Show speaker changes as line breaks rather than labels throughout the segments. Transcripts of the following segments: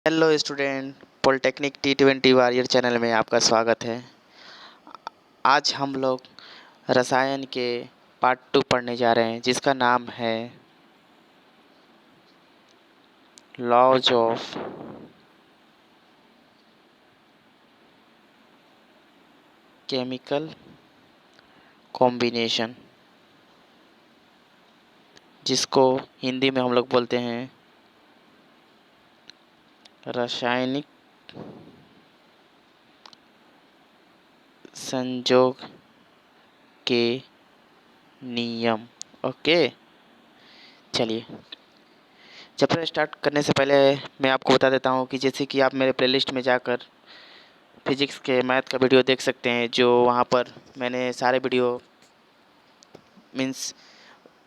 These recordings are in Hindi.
Hello student, polytechnic T20 warrior channel में आपका स्वागत है। आज हम लोग रसायन के पार्ट 2 पढ़ने जा रहे हैं, जिसका नाम है लॉज ऑफ केमिकल कॉम्बिनेशन, जिसको हिंदी में हम लोग बोलते हैं रासायनिक संयोग के नियम। ओके, चलिए चैप्टर स्टार्ट करने से पहले मैं आपको बता देता हूँ कि जैसे कि आप मेरे प्लेलिस्ट में जाकर फिजिक्स के मैथ का वीडियो देख सकते हैं, जो वहाँ पर मैंने सारे वीडियो मीन्स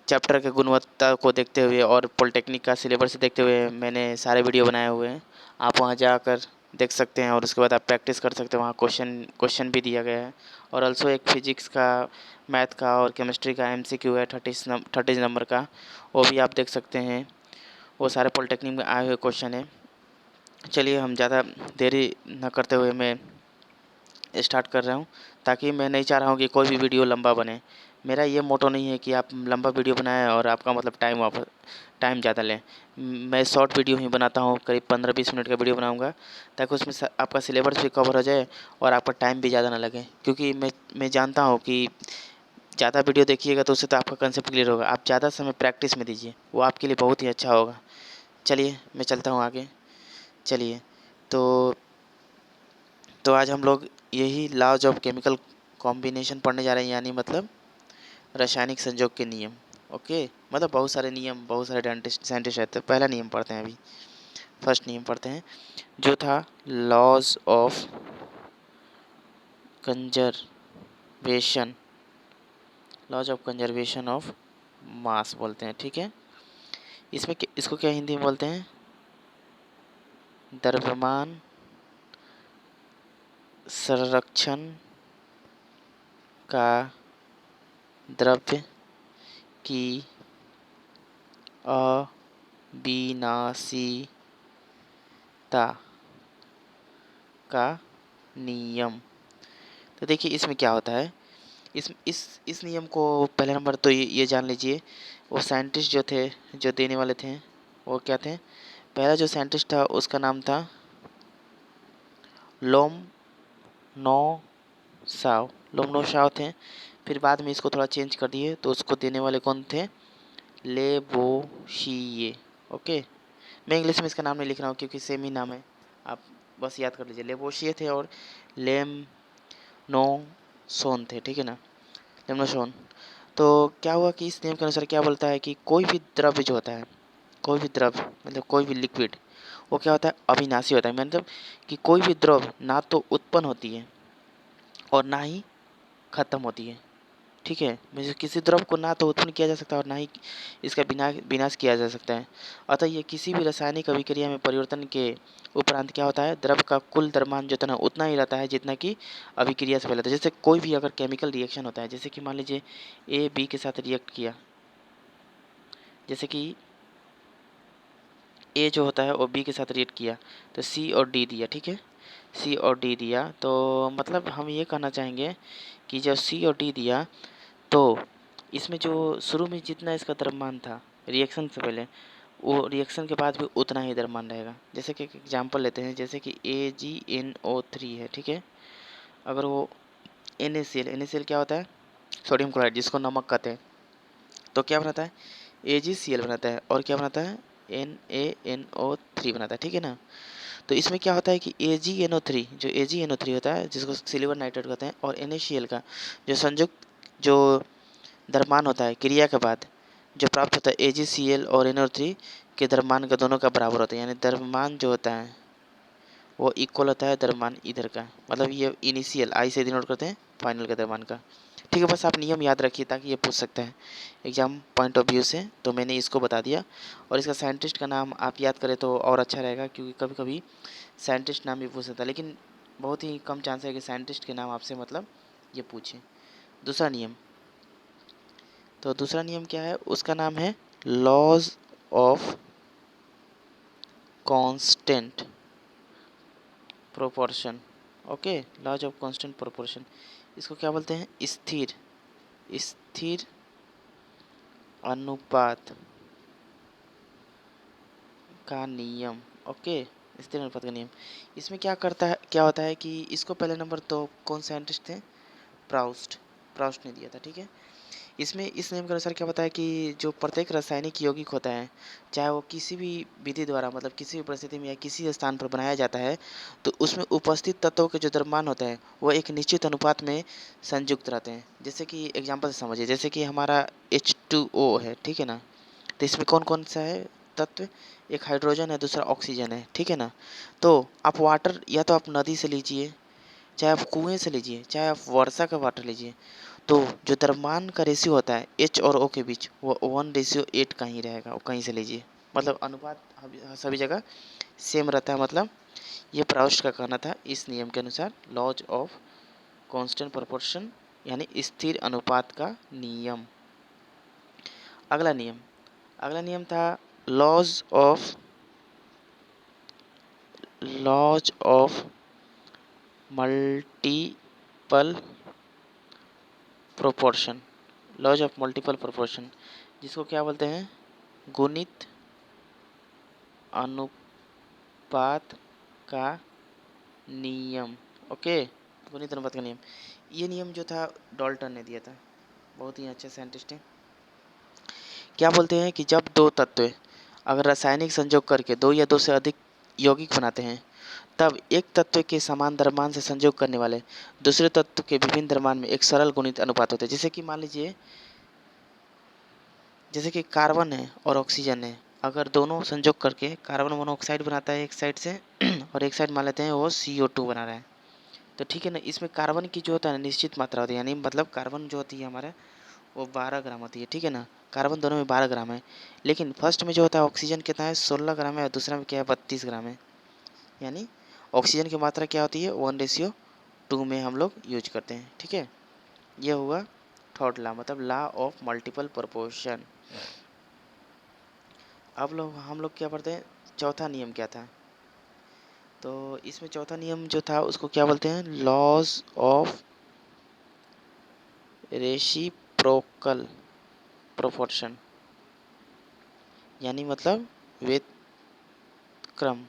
चैप्टर के गुणवत्ता को देखते हुए और पॉलिटेक्निक का सिलेबस देखते हुए मैंने सारे वीडियो बनाए हुए हैं। आप वहाँ जाकर देख सकते हैं और उसके बाद आप प्रैक्टिस कर सकते हैं। वहाँ क्वेश्चन भी दिया गया है और ऑल्सो एक फिजिक्स का, मैथ का और केमिस्ट्री का MCQ है 30 नंबर का, वो भी आप देख सकते हैं। वो सारे पॉलिटेक्निक में आए हुए क्वेश्चन हैं। चलिए हम ज़्यादा देरी न करते हुए मैं स्टार्ट कर रहा हूँ, ताकि मैं नहीं चाह रहा हूँ कि कोई भी वीडियो लंबा बने। मेरा ये मोटो नहीं है कि आप लंबा वीडियो बनाएं और आपका मतलब टाइम ज़्यादा लें। मैं शॉर्ट वीडियो ही बनाता हूँ, करीब 15-20 मिनट का वीडियो बनाऊँगा, ताकि उसमें आपका सिलेबस भी कवर हो जाए और आपका टाइम भी ज़्यादा ना लगे। क्योंकि मैं जानता हूँ कि ज़्यादा वीडियो देखिएगा तो उससे तो आपका कंसेप्ट क्लियर होगा। आप ज़्यादा समय प्रैक्टिस में दीजिए, वो आपके लिए बहुत ही अच्छा होगा। चलिए मैं चलता हूँ आगे। चलिए तो आज हम लोग यही लॉज ऑफ केमिकल कॉम्बिनेशन पढ़ने जा रहे हैं, यानी मतलब रासायनिक संयोग के नियम। ओके, मतलब बहुत सारे नियम, बहुत सारे साइंटिस्ट रहते हैं। पहला नियम पढ़ते हैं, अभी फर्स्ट नियम पढ़ते हैं, जो था laws of conservation, laws of conservation of mass बोलते हैं। ठीक है, इसको क्या हिंदी में बोलते हैं? द्रव्यमान संरक्षण का द्रव्य की अविनाशीता का नियम। तो देखिए इसमें क्या होता है, इस नियम को पहले नंबर तो ये जान लीजिए। वो साइंटिस्ट जो थे, जो देने वाले थे, वो क्या थे? पहला जो साइंटिस्ट था उसका नाम था लोमनोसाव थे। फिर बाद में इसको थोड़ा चेंज कर दिए, तो उसको देने वाले कौन थे? लेबोशिए। ओके, मैं इंग्लिश में इसका नाम नहीं लिख रहा हूँ क्योंकि सेम ही नाम है, आप बस याद कर लीजिए। लेबोशिए थे और लेमनोसोन थे। ठीक है ना, लेमनोसोन। तो क्या हुआ कि इस नियम के अनुसार क्या बोलता है कि कोई भी द्रव्य जो होता है, कोई भी द्रव्य मतलब कोई भी लिक्विड, वो क्या होता है? अविनाशी होता है। मतलब कि कोई भी द्रव्य ना तो उत्पन्न होती है और ना ही खत्म होती है। ठीक है, मतलब किसी द्रव्य को ना तो उत्पन्न किया जा सकता है और ना ही इसका विनाश किया जा सकता है। अतः ये किसी भी रासायनिक अभिक्रिया में परिवर्तन के उपरांत क्या होता है? द्रव्य का कुल द्रव्यमान जो ना उतना ही रहता है जितना कि अभिक्रिया से पहले था। जैसे कोई भी अगर केमिकल रिएक्शन होता है, जैसे कि मान लीजिए A B के साथ रिएक्ट किया, जैसे कि A जो होता है वो B के साथ रिएक्ट किया, तो C और D दिया। ठीक है, C और D दिया, तो मतलब हम ये कहना चाहेंगे कि जब C और D दिया, तो इसमें जो शुरू में जितना इसका द्रव्यमान था रिएक्शन से पहले, वो रिएक्शन के बाद भी उतना ही द्रव्यमान रहेगा। जैसे कि एक एग्जांपल लेते हैं, जैसे कि AgNO3 है। ठीक है, अगर वो NaCl क्या होता है? सोडियम क्लोराइड, जिसको नमक कहते हैं, तो क्या बनाता है? AgCl बनाता है। और क्या बनाता है? NaNO3 बनाता है। ठीक है ना, तो इसमें क्या होता है कि AgNO3, जो AgNO3 होता है, जिसको सिल्वर नाइट्रेट कहते हैं, और NaCl का जो संयुक्त जो द्रव्यमान होता है क्रिया के बाद जो प्राप्त होता है AgCl और NO3 के द्रव्यमान का दोनों का बराबर होता है। यानी द्रव्यमान जो होता है वो इक्वल होता है द्रव्यमान इधर का। मतलब ये इनिशियल आई से डिनोट करते हैं फाइनल के द्रव्यमान का। ठीक है, बस आप नियम याद रखिए ताकि ये पूछ सकता है एग्जाम पॉइंट ऑफ व्यू से। तो मैंने इसको बता दिया, और इसका साइंटिस्ट का नाम आप याद करें तो और अच्छा रहेगा, क्योंकि कभी कभी साइंटिस्ट नाम भी पूछ सकता है, लेकिन बहुत ही कम चांस है कि साइंटिस्ट के नाम आपसे मतलब ये पूछे। दूसरा नियम, तो दूसरा नियम क्या है? उसका नाम है laws of constant proportion. Okay, laws of constant proportion, इसको क्या बोलते हैं? स्थिर स्थिर अनुपात का नियम। ओके, स्थिर अनुपात का नियम। इसमें क्या होता है कि इसको पहले नंबर तो कौन साइंटिस्ट थे? प्राउस्ट। प्राउस्ट ने दिया था, ठीक है। इसमें इस नियम के अनुसार क्या बताया कि जो प्रत्येक रासायनिक यौगिक होता है, चाहे वो किसी भी विधि द्वारा मतलब किसी भी परिस्थिति में या किसी स्थान पर बनाया जाता है, तो उसमें उपस्थित तत्वों के जो द्रव्यमान होता है वो एक निश्चित अनुपात में संयुक्त रहते हैं। जैसे कि एग्जांपल से समझिए, जैसे कि हमारा H2O है, ठीक है ना। तो इसमें कौन कौन सा है तत्व? एक हाइड्रोजन है, दूसरा ऑक्सीजन है, ठीक है ना। तो आप वाटर या तो आप नदी से लीजिए, चाहे आप कुएं से लीजिए, चाहे आप वर्षा का वाटर लीजिए, तो जो द्रव्यमान का रेशियो होता है H और O के बीच, वो 1:8 का ही रहेगा। वो कहीं से लीजिए, मतलब अनुपात सभी जगह सेम रहता है। मतलब ये प्राउस्ट का कहना था इस नियम के अनुसार, लॉज ऑफ कांस्टेंट प्रोपोर्शन यानी स्थिर अनुपात का नियम। अगला नियम था laws of multiple proportion. Laws of multiple proportion, जिसको क्या बोलते हैं? गुणित अनुपात का नियम। ओके, गुणित अनुपात का नियम। ये नियम जो था डाल्टन ने दिया था, बहुत ही अच्छे साइंटिस्ट हैं। क्या बोलते हैं कि जब दो तत्व अगर रासायनिक संयोग करके दो या दो से अधिक यौगिक बनाते हैं, तब एक तत्व के समान द्रव्यमान से संयोग करने वाले दूसरे तत्व के विभिन्न द्रव्यमान में एक सरल गुणित अनुपात होता है। जैसे कि मान लीजिए, जैसे कि कार्बन है और ऑक्सीजन है, अगर दोनों संयोग करके कार्बन मोनोऑक्साइड बनाता है एक साइड से और एक साइड मान लेते हैं वो CO2 बना रहा है, तो ठीक है ना। इसमें कार्बन की जो होता है निश्चित मात्रा होती है, यानी मतलब कार्बन जो होती है हमारा वो 12 ग्राम होती है, ठीक है ना। कार्बन दोनों में 12 ग्राम है, लेकिन फर्स्ट में जो होता है ऑक्सीजन कितना है? 16 ग्राम है, और दूसरा में क्या है? 32 ग्राम है। यानी ऑक्सीजन की मात्रा क्या होती है? 1:2 में हम लोग यूज करते हैं, ठीक है। ये हुआ थर्ड लॉ, मतलब लॉ ऑफ मल्टीपल प्रोपोर्शन। अब हम लोग क्या पढ़ते हैं? चौथा नियम क्या था? तो इसमें चौथा नियम जो था उसको क्या बोलते हैं? लॉज ऑफ रेसिप्रोकल प्रोपोर्शन, यानी मतलब व्युत्क्रम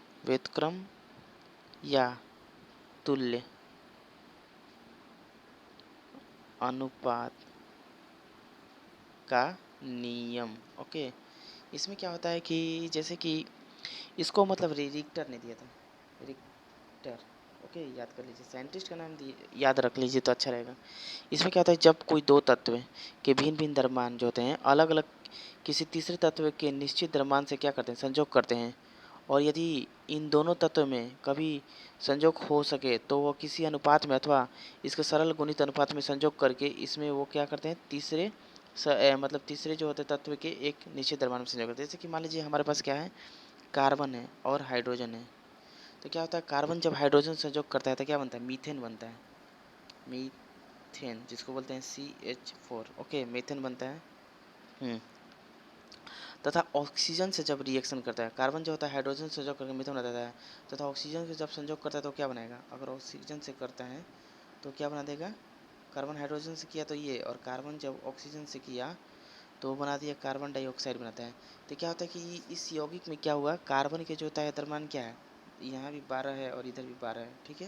या तुल्य अनुपात का नियम। ओके, इसमें क्या होता है कि जैसे कि इसको मतलब रिक्टर ने दिया था, रिक्टर। ओके, याद कर लीजिए, साइंटिस्ट का नाम याद रख लीजिए तो अच्छा रहेगा। इसमें क्या होता है? जब कोई दो तत्व के भिन्न भिन्न द्रव्यमान जो होते हैं अलग अलग किसी तीसरे तत्व के निश्चित द्रव्यमान से क्या करते हैं? संयोग करते हैं, और यदि इन दोनों तत्व में कभी संयोग हो सके तो वो किसी अनुपात में अथवा इसके सरल गुणित अनुपात में संयोग करके इसमें वो क्या करते हैं? मतलब तीसरे जो होते हैं तत्व के एक निश्चित द्रव्यमान में संयोग करते हैं। जैसे कि मान लीजिए हमारे पास क्या है? कार्बन है और हाइड्रोजन है। तो क्या होता है? कार्बन जब हाइड्रोजन संयोग करता है तो क्या बनता है? मीथेन बनता है। मीथेन, जिसको बोलते हैं CH4। ओके, मीथेन बनता है। तथा ऑक्सीजन से जब रिएक्शन करता है, कार्बन जो होता है हाइड्रोजन से संयोग करके मीथेन बनाता है, तथा ऑक्सीजन से जब संयोग करता है तो क्या बनाएगा? अगर ऑक्सीजन से करता है तो क्या बना देगा? कार्बन हाइड्रोजन से किया तो ये, और कार्बन जब ऑक्सीजन से किया तो वो बना दिया कार्बन डाइऑक्साइड बनाता है। तो क्या होता है कि इस यौगिक में क्या हुआ? कार्बन के जो होता है द्रव्यमान क्या है? यहाँ भी 12 है और इधर भी 12 है, ठीक है।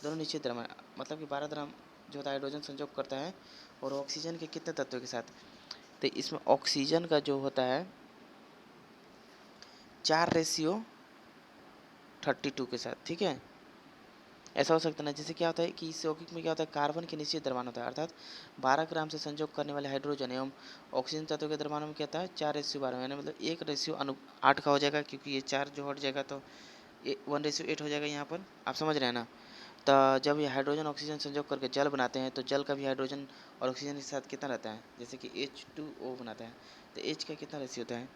दोनों निश्चित द्रव्यमान, मतलब कि 12 द्रव्यमान जो होता है हाइड्रोजन संयोग करता है, और ऑक्सीजन के कितने तत्वों के साथ? तो इसमें ऑक्सीजन का जो होता है 4:32 के साथ, ठीक है। ऐसा हो सकता है ना, जैसे क्या होता है कि इस यौगिक में क्या होता है? कार्बन के निश्चित द्रव्यमान होता है, अर्थात 12 ग्राम से संयोग करने वाले हाइड्रोजन एवं ऑक्सीजन तत्व के द्रव्यमान में क्या होता है? 4:12, यानी मतलब 1:8 का हो जाएगा, क्योंकि ये 4 जो हट जाएगा तो 1:8 हो जाएगा यहाँ पर। आप समझ रहे हैं ना। तो जब ये हाइड्रोजन ऑक्सीजन संयोग करके जल बनाते हैं तो जल का भी हाइड्रोजन और ऑक्सीजन के साथ कितना रहता है? जैसे कि H2O बनाता है, तो H का कितना रेशियो होता है?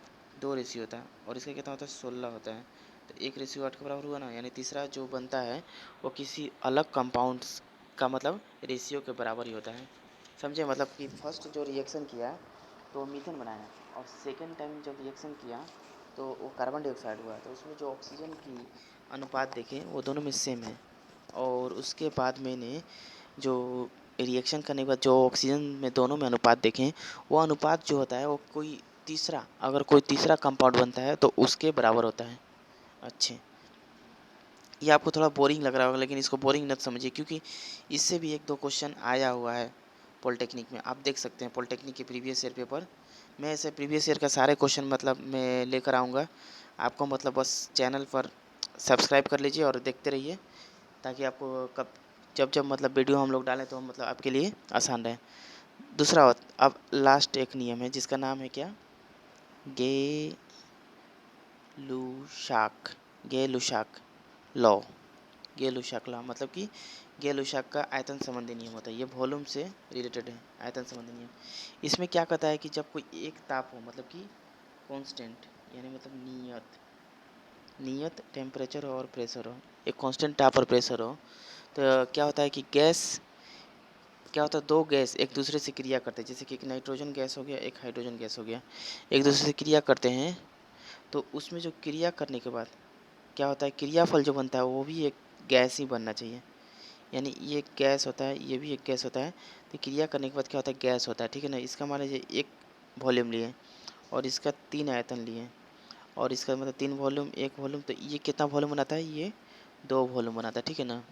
2 रेशियो होता है, और इसका कितना होता है? 16 होता है। तो 1:8 के बराबर हुआ ना, यानी तीसरा जो बनता है वो किसी अलग कंपाउंड्स का मतलब रेशियो के बराबर ही होता है। समझे? मतलब कि फर्स्ट जो रिएक्शन किया तो मीथेन बनाया, और सेकेंड टाइम जब रिएक्शन किया तो वो कार्बन डाइऑक्साइड हुआ, तो उसमें जो ऑक्सीजन की अनुपात देखें वो दोनों में सेम है। और उसके बाद मैंने जो रिएक्शन करने के बाद जो ऑक्सीजन में दोनों में अनुपात देखें, वो अनुपात जो होता है वो अगर कोई तीसरा कंपाउंड बनता है तो उसके बराबर होता है। अच्छे, ये आपको थोड़ा बोरिंग लग रहा होगा, लेकिन इसको बोरिंग मत समझिए, क्योंकि इससे भी 1-2 क्वेश्चन आया हुआ है पॉलिटेक्निक में। आप देख सकते हैं पॉलिटेक्निक के प्रीवियस ईयर पेपर। मैं ऐसे प्रीवियस ईयर का सारे क्वेश्चन मतलब मैं लेकर आऊँगा आपको, मतलब बस चैनल पर सब्सक्राइब कर लीजिए और देखते रहिए, ताकि आपको कब जब जब मतलब वीडियो हम लोग डालें तो मतलब आपके लिए आसान रहे। दूसरा, अब लास्ट एक नियम है जिसका नाम है क्या, गेलुशाक गेलुशाक लॉ। गेलुशाक लॉ मतलब कि गेलुशाक का आयतन संबंधी नियम होता है। ये वॉल्यूम से रिलेटेड है, आयतन संबंधी नियम। इसमें क्या कहता है कि जब कोई एक ताप हो, मतलब कि कांस्टेंट, यानी मतलब नियत टेम्परेचर और प्रेशर हो, एक कांस्टेंट ताप और प्रेशर हो, तो क्या होता है कि क्या होता है, दो गैस एक दूसरे से क्रिया करते हैं। जैसे कि एक नाइट्रोजन गैस हो गया, एक हाइड्रोजन गैस हो गया, एक दूसरे से क्रिया करते हैं। तो उसमें जो क्रिया करने के बाद क्या होता है, क्रियाफल जो बनता है वो भी एक गैस ही बनना चाहिए। यानी ये एक गैस होता है, ये भी एक गैस होता है, तो क्रिया करने के बाद क्या होता है, गैस होता है। ठीक है ना। इसका मान लीजिए एक वॉल्यूम लिए और इसका 3 आयतन लिए, और इसका मतलब 3 वॉल्यूम 1 वॉल्यूम, तो ये कितना वॉल्यूम बनाता है, ये 2 वॉल्यूम बनाता है। ठीक है ना।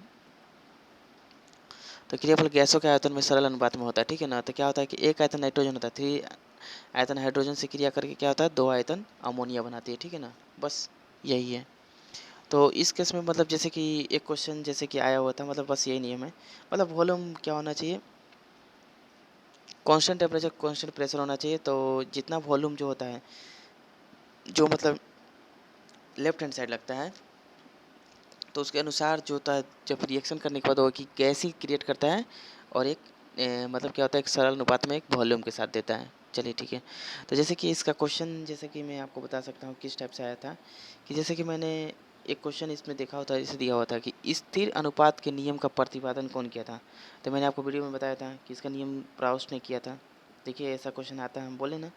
तो क्रियाफल गैसों के आयतन में सरल अनुपात में होता है। ठीक है ना। तो क्या होता है कि एक आयतन नाइट्रोजन होता है, 3 आयतन हाइड्रोजन से क्रिया करके क्या होता है, 2 आयतन अमोनिया बनाती है। ठीक है ना। बस यही है। तो इस केस में मतलब जैसे कि एक क्वेश्चन जैसे कि आया हुआ था, मतलब बस यही नियम है। मतलब वॉल्यूम क्या होना चाहिए, कांस्टेंट टेम्परेचर कांस्टेंट प्रेशर होना चाहिए। तो जितना वॉल्यूम जो होता है, जो मतलब लेफ्ट हैंड साइड लगता है, तो उसके अनुसार जो होता है, जब रिएक्शन करने के बाद वो कि गैस ही क्रिएट करता है, और एक मतलब क्या होता है, एक सरल अनुपात में एक वॉल्यूम के साथ देता है। चलिए ठीक है। तो जैसे कि इसका क्वेश्चन, जैसे कि मैं आपको बता सकता हूँ किस टाइप से आया था, कि जैसे कि मैंने एक क्वेश्चन इसमें देखा होता है, इसे दिया हुआ था कि स्थिर अनुपात के नियम का प्रतिपादन कौन किया था। तो मैंने आपको वीडियो में बताया था कि इसका नियम प्राउस्ट ने किया था। देखिए ऐसा क्वेश्चन आता है, हम बोले ना।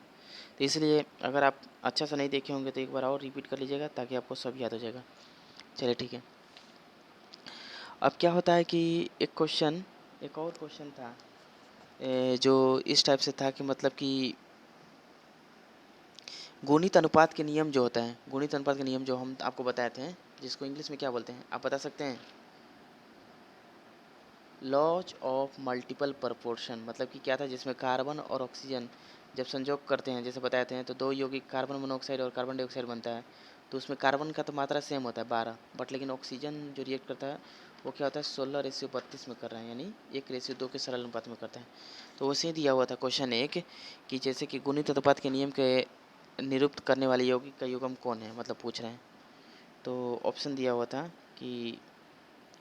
तो इसलिए अगर आप अच्छा से नहीं देखे होंगे तो एक बार और रिपीट कर लीजिएगा, ताकि आपको सब याद हो जाएगा। चलिए ठीक है। अब क्या होता है कि एक और क्वेश्चन था, जो इस टाइप से था कि मतलब कि गुणित अनुपात के नियम जो होता है, गुणित अनुपात के नियम जो हम आपको बताए थे, जिसको इंग्लिश में क्या बोलते हैं, आप बता सकते हैं, लॉज ऑफ मल्टीपल प्रपोर्शन। मतलब कि क्या था, जिसमें कार्बन और ऑक्सीजन जब संयोग करते हैं, जैसे बताते हैं, तो 2 यौगिक कार्बन मोनोऑक्साइड और कार्बन डाइऑक्साइड बनता है। तो उसमें कार्बन का तो मात्रा सेम होता है 12, बट लेकिन ऑक्सीजन जो रिएक्ट करता है वो क्या होता है, 16:32 में कर रहे हैं, यानी 1:2 के सरल अनुपात में करता है। तो वैसे ही दिया हुआ था क्वेश्चन एक, कि जैसे कि गुणित अनुपात के नियम के निरुक्त करने वाले यौगिक का युग्म कौन है, मतलब पूछ रहे हैं। तो ऑप्शन दिया हुआ था कि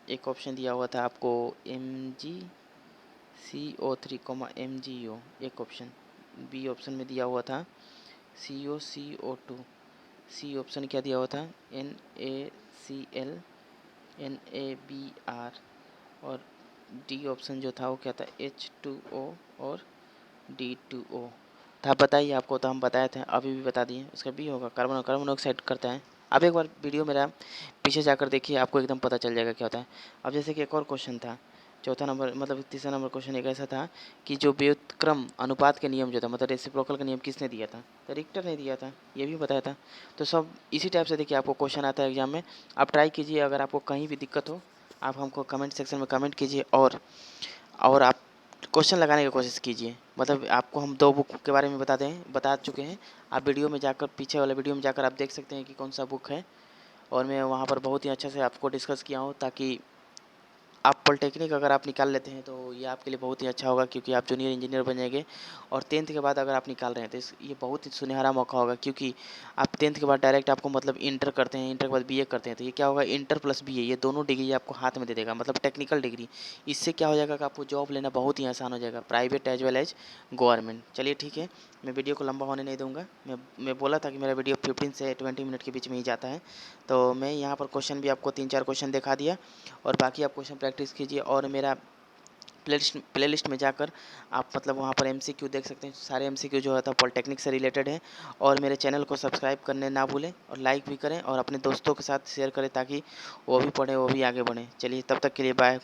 एक ऑप्शन दिया हुआ था आपको MgCO3, MgO, एक ऑप्शन। बी ऑप्शन में दिया हुआ था COCO2। सी ऑप्शन क्या दिया हुआ था, NaCl, NaBr। और डी ऑप्शन जो था वो क्या था, H2O और D2O था। बताइए, आपको तो हम बताए थे, अभी भी बता दिए, उसका बी होगा, कार्बन कार्बन मोनोऑक्साइड करता है। अब एक बार वीडियो मेरा पीछे जाकर देखिए, आपको एकदम पता चल जाएगा क्या होता है। अब जैसे कि एक और क्वेश्चन था, चौथा नंबर मतलब तीसरा नंबर क्वेश्चन एक ऐसा था कि जो व्युत्क्रम अनुपात के नियम जो था, मतलब रेसिप्रोकल का नियम किसने दिया था, तो रिक्टर ने दिया था, ये भी बताया था। तो सब इसी टाइप से देखिए आपको क्वेश्चन आता है एग्जाम में। आप ट्राई कीजिए, अगर आपको कहीं भी दिक्कत हो आप हमको कमेंट सेक्शन में कमेंट कीजिए, और आप क्वेश्चन लगाने की कोशिश कीजिए। मतलब आपको हम 2 बुक के बारे में बता चुके हैं। आप वीडियो में जाकर, पीछे वाले वीडियो में जाकर आप देख सकते हैं कि कौन सा बुक है, और मैं वहाँ पर बहुत ही अच्छे से आपको डिस्कस किया हूँ, ताकि आप पॉलिटेक्निक अगर आप निकाल लेते हैं तो ये आपके लिए बहुत ही अच्छा होगा, क्योंकि आप जूनियर इंजीनियर बन जाएंगे। और 10th के बाद अगर आप निकाल रहे हैं तो ये बहुत ही सुनहरा मौका होगा, क्योंकि आप 10th के बाद डायरेक्ट आपको मतलब इंटर करते हैं, इंटर के बाद बीए करते हैं, तो ये क्या होगा, इंटर प्लस बीए, ये दोनों डिग्री आपको हाथ में दे देगा, मतलब टेक्निकल डिग्री। इससे क्या हो जाएगा कि आपको जॉब लेना बहुत ही आसान हो जाएगा, private as well as government. चलिए ठीक है, मैं वीडियो को लंबा होने नहीं दूँगा। मैं बोला था कि मेरा वीडियो 15 से 20 मिनट के बीच में ही जाता है। तो मैं यहाँ पर क्वेश्चन भी आपको 3-4 क्वेश्चन दिखा दिया, और बाकी आप क्वेश्चन प्रैक्टिस कीजिए। और मेरा प्लेलिस्ट में जाकर आप मतलब वहाँ पर एमसीक्यू देख सकते हैं। सारे एमसीक्यू जो होता है पॉलिटेक्निक से रिलेटेड है। और मेरे चैनल को सब्सक्राइब करने ना भूलें और लाइक भी करें और अपने दोस्तों के साथ शेयर करें ताकि वो भी पढ़ें, वो भी आगे बढ़ें। चलिए तब तक के लिए बाय।